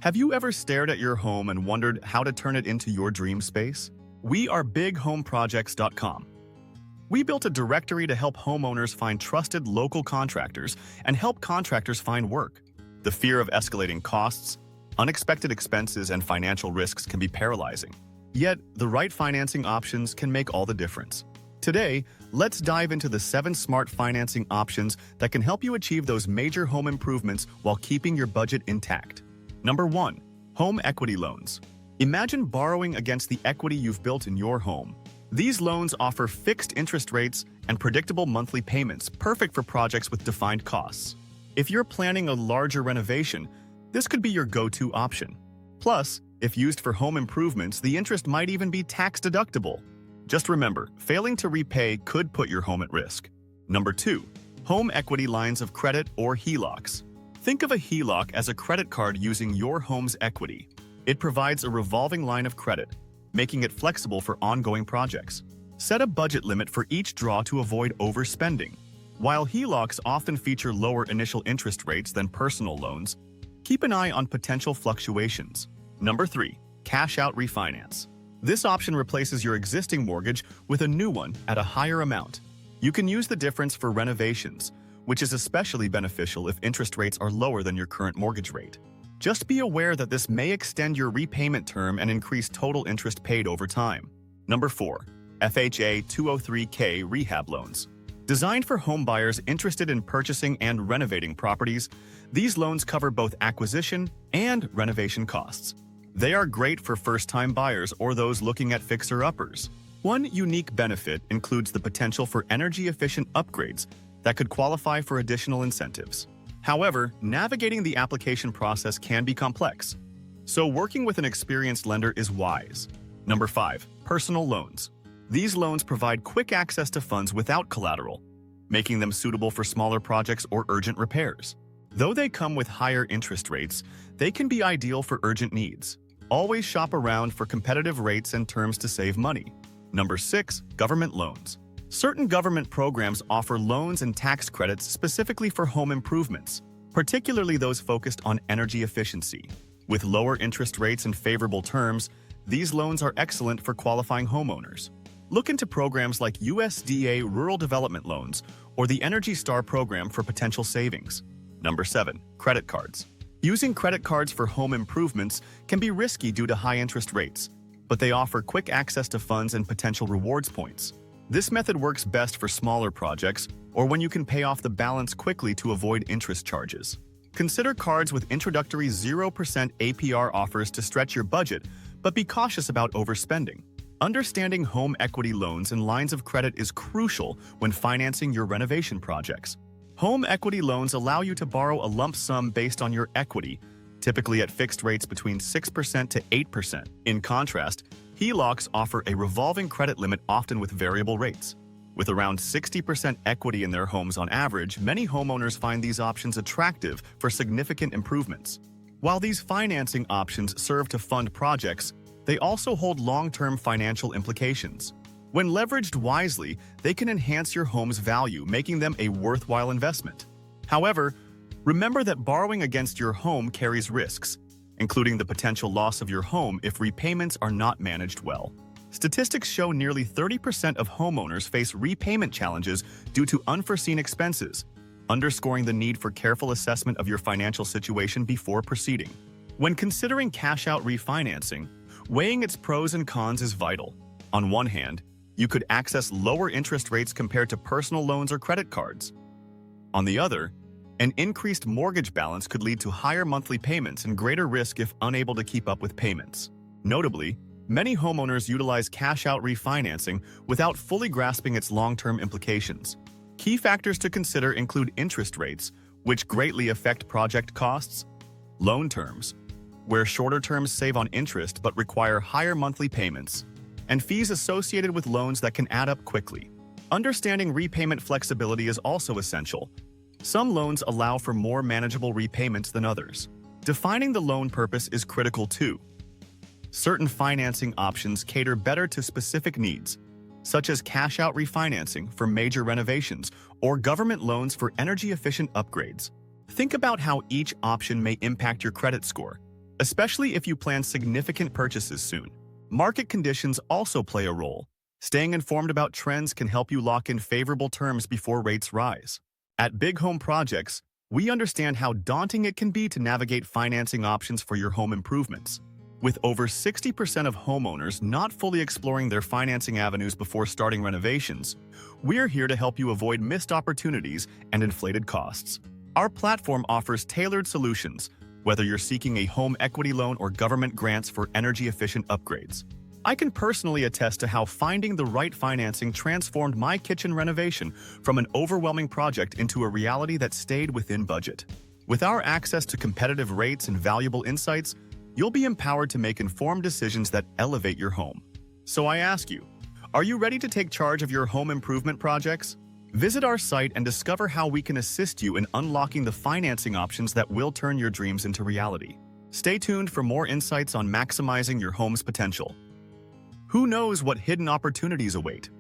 Have you ever stared at your home and wondered how to turn it into your dream space? We are BigHomeProjects.com. We built a directory to help homeowners find trusted local contractors and help contractors find work. The fear of escalating costs, unexpected expenses, and financial risks can be paralyzing. Yet, the right financing options can make all the difference. Today, let's dive into the 7 smart financing options that can help you achieve those major home improvements while keeping your budget intact. Number 1. Home equity loans. Imagine borrowing against the equity you've built in your home. These loans offer fixed interest rates and predictable monthly payments, perfect for projects with defined costs. If you're planning a larger renovation, this could be your go-to option. Plus, if used for home improvements, the interest might even be tax-deductible. Just remember, failing to repay could put your home at risk. Number 2. Home equity lines of credit or HELOCs. Think of a HELOC as a credit card using your home's equity. It provides a revolving line of credit, making it flexible for ongoing projects. Set a budget limit for each draw to avoid overspending. While HELOCs often feature lower initial interest rates than personal loans, keep an eye on potential fluctuations. Number 3. Cash out refinance. This option replaces your existing mortgage with a new one at a higher amount. You can use the difference for renovations, which is especially beneficial if interest rates are lower than your current mortgage rate. Just be aware that this may extend your repayment term and increase total interest paid over time. Number 4. FHA 203K rehab loans. Designed for home buyers interested in purchasing and renovating properties, these loans cover both acquisition and renovation costs. They are great for first-time buyers or those looking at fixer-uppers. One unique benefit includes the potential for energy-efficient upgrades that could qualify for additional incentives. However, navigating the application process can be complex, so working with an experienced lender is wise. Number 5. Personal loans. These loans provide quick access to funds without collateral, making them suitable for smaller projects or urgent repairs. Though they come with higher interest rates, they can be ideal for urgent needs. Always shop around for competitive rates and terms to save money. Number 6. Government loans. Certain government programs offer loans and tax credits specifically for home improvements, particularly those focused on energy efficiency. With lower interest rates and favorable terms, these loans are excellent for qualifying homeowners. Look into programs like USDA Rural Development Loans or the Energy Star program for potential savings. Number 7. Credit cards. Using credit cards for home improvements can be risky due to high interest rates, but they offer quick access to funds and potential rewards points. This method works best for smaller projects or when you can pay off the balance quickly to avoid interest charges. Consider cards with introductory 0% APR offers to stretch your budget, but be cautious about overspending. Understanding home equity loans and lines of credit is crucial when financing your renovation projects. Home equity loans allow you to borrow a lump sum based on your equity, typically at fixed rates between 6% to 8%. In contrast, HELOCs offer a revolving credit limit, often with variable rates. With around 60% equity in their homes on average, many homeowners find these options attractive for significant improvements. While these financing options serve to fund projects, they also hold long-term financial implications. When leveraged wisely, they can enhance your home's value, making them a worthwhile investment. However, remember that borrowing against your home carries risks, including the potential loss of your home if repayments are not managed well. Statistics show nearly 30% of homeowners face repayment challenges due to unforeseen expenses, underscoring the need for careful assessment of your financial situation before proceeding. When considering cash-out refinancing, weighing its pros and cons is vital. On one hand, you could access lower interest rates compared to personal loans or credit cards. On the other, an increased mortgage balance could lead to higher monthly payments and greater risk if unable to keep up with payments. Notably, many homeowners utilize cash-out refinancing without fully grasping its long-term implications. Key factors to consider include interest rates, which greatly affect project costs, loan terms, where shorter terms save on interest but require higher monthly payments, and fees associated with loans that can add up quickly. Understanding repayment flexibility is also essential. Some loans allow for more manageable repayments than others. Defining the loan purpose is critical too. Certain financing options cater better to specific needs, such as cash-out refinancing for major renovations or government loans for energy-efficient upgrades. Think about how each option may impact your credit score, especially if you plan significant purchases soon. Market conditions also play a role. Staying informed about trends can help you lock in favorable terms before rates rise. At Big Home Projects, we understand how daunting it can be to navigate financing options for your home improvements. With over 60% of homeowners not fully exploring their financing avenues before starting renovations, we're here to help you avoid missed opportunities and inflated costs. Our platform offers tailored solutions, whether you're seeking a home equity loan or government grants for energy-efficient upgrades. I can personally attest to how finding the right financing transformed my kitchen renovation from an overwhelming project into a reality that stayed within budget. With our access to competitive rates and valuable insights, you'll be empowered to make informed decisions that elevate your home. So I ask you, are you ready to take charge of your home improvement projects? Visit our site and discover how we can assist you in unlocking the financing options that will turn your dreams into reality. Stay tuned for more insights on maximizing your home's potential. Who knows what hidden opportunities await?